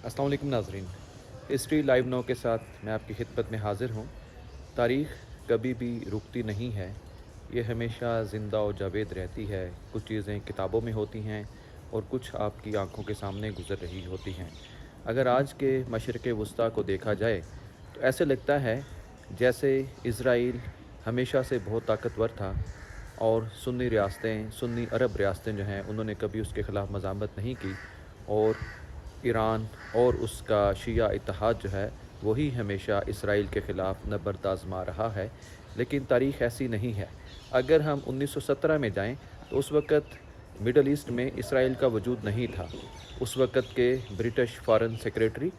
अस्सलाम वालेकुम नाज़रीन। हिस्ट्री लाइव नाउ के साथ मैं आपकी खिदमत में हाज़िर हूँ। तारीख़ कभी भी रुकती नहीं है, ये हमेशा ज़िंदा और जावेद रहती है। कुछ चीज़ें किताबों में होती हैं और कुछ आपकी आंखों के सामने गुज़र रही होती हैं। अगर आज के मशरिक़ वस्ता को देखा जाए तो ऐसे लगता है जैसे इज़राइल हमेशा से बहुत ताकतवर था और सुन्नी अरब रियासतें जो हैं उन्होंने कभी उसके ख़िलाफ़ मज़ामत नहीं की, और ईरान और उसका शिया इत्तेहाद जो है वही हमेशा इसराइल के ख़िलाफ़ नबर्द आज़मा रहा है। लेकिन तारीख़ ऐसी नहीं है। अगर हम 1917 में जाएं तो उस वक़्त मिडल ईस्ट में इसराइल का वजूद नहीं था। उस वक़्त के ब्रिटिश फ़ॉरेन सेक्रेटरी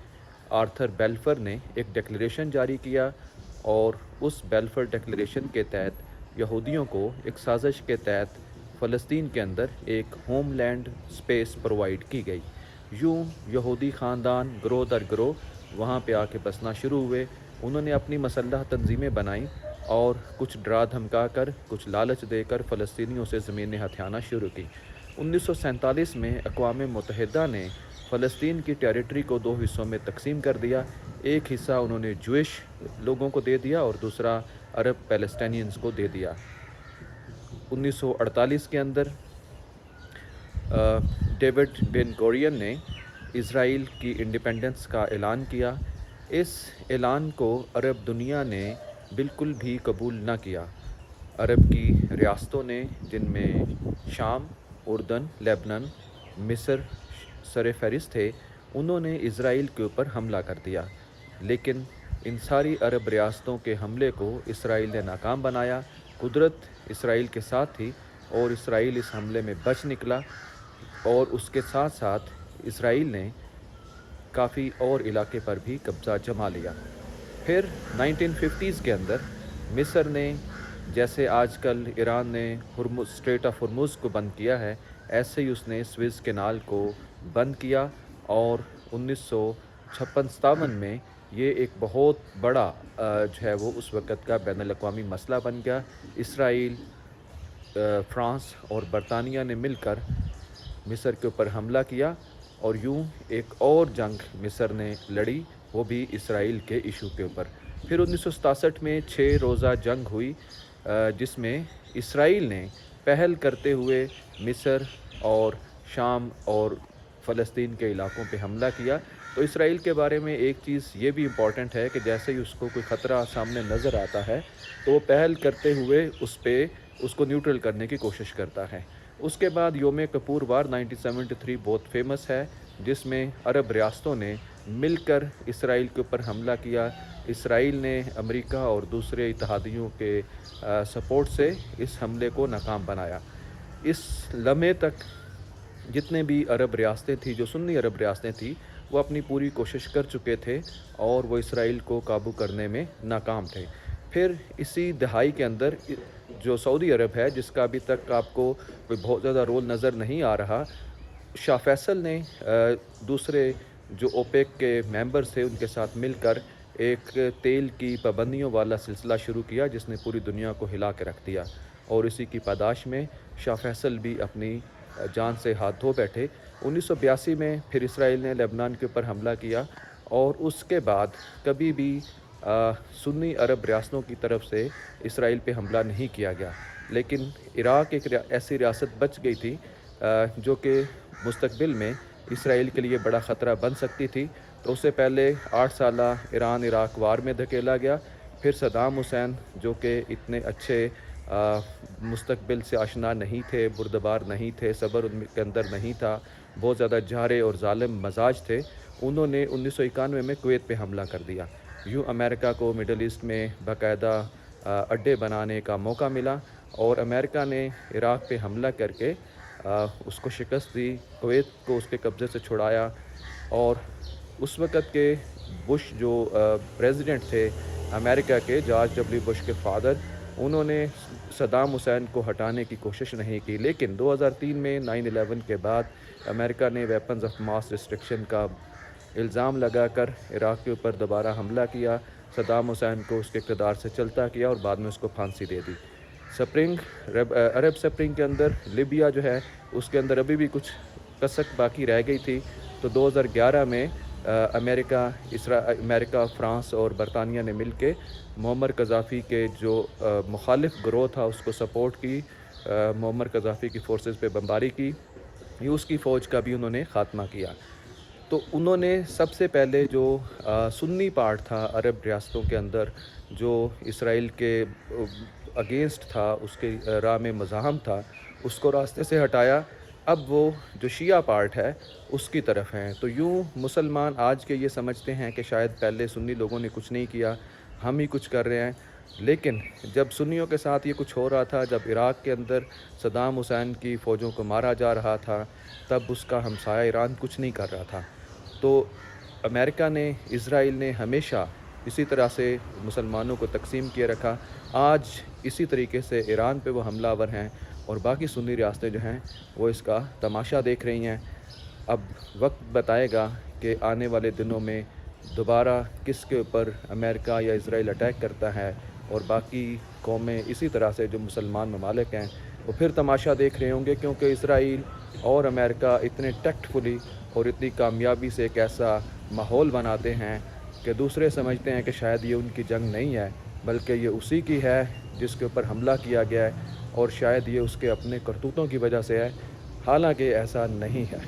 आर्थर बेल्फर ने एक डिक्लेरेशन जारी किया, और उस बेल्फर डिक्लेरेशन के तहत यहूदियों को एक साजिश के तहत फ़लस्तीन के अंदर एक होमलैंड स्पेस प्रोवाइड की गई। यूँ यहूदी ख़ानदान ग्रोह दर ग्रोह वहाँ पे आके बसना शुरू हुए। उन्होंने अपनी मसल्लह तंजीमें बनाई और कुछ डरा धमका कर, कुछ लालच देकर फ़लस्तीनियों से ज़मीनें हथियाना शुरू की। 1947 में अक़वाम मुत्तहिदा ने फ़लस्तीन की टेरिटरी को दो हिस्सों में तकसीम कर दिया। एक हिस्सा उन्होंने ज्यूइश लोगों को दे दिया और दूसरा अरब पैलेस्टाइनियंस को दे दिया। 1948 के अंदर डेविड बेन गोरियन ने इसराइल की इंडिपेंडेंस का ऐलान किया। इस ऐलान को अरब दुनिया ने बिल्कुल भी कबूल न किया। अरब की रियासतों ने, जिनमें शाम, उर्दन, लेबनान, मिस्र सरफ़हरिस्त थे, उन्होंने इसराइल के ऊपर हमला कर दिया। लेकिन इन सारी अरब रियासतों के हमले को इसराइल ने नाकाम बनाया। कुदरत इसराइल के साथ थी और इसराइल इस हमले में बच निकला, और उसके साथ साथ इसराइल ने काफ़ी और इलाके पर भी कब्ज़ा जमा लिया। फिर 1950s के अंदर मिस्र ने, जैसे आजकल ईरान ने स्ट्रेट ऑफ हुर्मुज़ को बंद किया है, ऐसे ही उसने स्विस कैनाल को बंद किया, और 1956-57 में ये एक बहुत बड़ा जो है वो उस वक़्त का बैनुल अक़वामी मसला बन गया। इसराइल, फ्रांस और बरतानिया ने मिलकर मिस्र के ऊपर हमला किया, और यूं एक और जंग मिस्र ने लड़ी, वो भी इसराइल के इशू के ऊपर। फिर 1967 में 6 रोज़ा जंग हुई, जिसमें इसराइल ने पहल करते हुए मिस्र और शाम और फ़लस्तीन के इलाकों पे हमला किया। तो इसराइल के बारे में एक चीज़ ये भी इम्पॉर्टेंट है कि जैसे ही उसको कोई ख़तरा सामने नज़र आता है तो वो पहल करते हुए उसको न्यूट्रल करने की कोशिश करता है। उसके बाद योम किपुर वार 1973 बहुत फेमस है, जिसमें अरब रियासतों ने मिलकर इसराइल के ऊपर हमला किया। इसराइल ने अमेरिका और दूसरे इत्तेहादियों के सपोर्ट से इस हमले को नाकाम बनाया। इस लम्हे तक जितने भी अरब रियासतें थी, जो सुन्नी अरब रियासतें थी, वो अपनी पूरी कोशिश कर चुके थे और वो इसराइल को काबू करने में नाकाम थे। फिर इसी दहाई के अंदर जो सऊदी अरब है, जिसका अभी तक आपको कोई बहुत ज़्यादा रोल नज़र नहीं आ रहा, शाह फैसल ने दूसरे जो ओपेक के मेंबर्स थे उनके साथ मिलकर एक तेल की पाबंदियों वाला सिलसिला शुरू किया, जिसने पूरी दुनिया को हिला के रख दिया। और इसी की पादाश में शाह फैसल भी अपनी जान से हाथ धो बैठे। 1982 में फिर इसराइल ने लेबनान के ऊपर हमला किया, और उसके बाद कभी भी सुन्नी अरब रियासतों की तरफ से इसराइल पे हमला नहीं किया गया। लेकिन इराक़ एक ऐसी रियासत बच गई थी जो कि मुस्तकबिल में इसराइल के लिए बड़ा ख़तरा बन सकती थी। तो उससे पहले 8 साला ईरान इराक़ वार में धकेला गया। फिर सद्दाम हुसैन, जो कि इतने अच्छे मुस्तकबिल से आशना नहीं थे, बुर्दबार नहीं थे, सब्र उनके अंदर नहीं था, बहुत ज़्यादा जारे और ज़ालिम मजाज थे, उन्होंने 1991 में कुवैत पे हमला कर दिया। यूँ अमेरिका को मिडल ईस्ट में बाकायदा अड्डे बनाने का मौका मिला, और अमेरिका ने इराक़ पे हमला करके उसको शिकस्त दी, कुवैत को उसके कब्ज़े से छुड़ाया। और उस वक़्त के बुश जो प्रेसिडेंट थे अमेरिका के, जॉर्ज डब्ल्यू बुश के फादर, उन्होंने सद्दाम हुसैन को हटाने की कोशिश नहीं की। लेकिन 2003 में 9/11 के बाद अमेरिका ने वेपन्स ऑफ मास डिस्ट्रक्शन का इल्ज़ाम लगाकर इराक़ के ऊपर दोबारा हमला किया, सद्दाम हुसैन को उसके इक़्तिदार से चलता किया और बाद में उसको फांसी दे दी। अरब स्प्रिंग के अंदर लिबिया जो है, उसके अंदर अभी भी कुछ कसक बाकी रह गई थी। तो 2011 में امریکہ، فرانس اور برطانیہ نے مل کے معمر قذافی کے جو مخالف گروہ تھا اس کو سپورٹ کی، معمر قذافی کی فورسز پہ بمباری کی، روس کی فوج کا بھی انہوں نے خاتمہ کیا۔ تو انہوں نے سب سے پہلے جو سنی پارٹ تھا عرب ریاستوں کے اندر، جو اسرائیل کے اگینسٹ تھا، اس کے راہ میں مزاحم تھا، اس کو راستے سے ہٹایا۔ اب وہ جو شیعہ پارٹ ہے اس کی طرف ہیں۔ تو یوں مسلمان آج کے یہ سمجھتے ہیں کہ شاید پہلے سنی لوگوں نے کچھ نہیں کیا، ہم ہی کچھ کر رہے ہیں۔ لیکن جب سنیوں کے ساتھ یہ کچھ ہو رہا تھا، جب عراق کے اندر صدام حسین کی فوجوں کو مارا جا رہا تھا، تب اس کا ہمسایہ ایران کچھ نہیں کر رہا تھا۔ تو امریکہ نے، اسرائیل نے ہمیشہ اسی طرح سے مسلمانوں کو تقسیم کیے رکھا۔ آج اسی طریقے سے ایران پہ وہ حملہ آور ہیں اور باقی سنی ریاستیں جو ہیں وہ اس کا تماشا دیکھ رہی ہیں۔ اب وقت بتائے گا کہ آنے والے دنوں میں دوبارہ کس کے اوپر امریکہ یا اسرائیل اٹیک کرتا ہے، اور باقی قومیں اسی طرح سے جو مسلمان ممالک ہیں وہ پھر تماشا دیکھ رہے ہوں گے، کیونکہ اسرائیل اور امریکہ اتنے ٹیکٹفلی اور اتنی کامیابی سے ایک ایسا ماحول بناتے ہیں کہ دوسرے سمجھتے ہیں کہ شاید یہ ان کی جنگ نہیں ہے، بلکہ یہ اسی کی ہے جس کے اوپر حملہ کیا گیا ہے، اور شاید یہ اس کے اپنے کرتوتوں کی وجہ سے ہے، حالانکہ ایسا نہیں ہے۔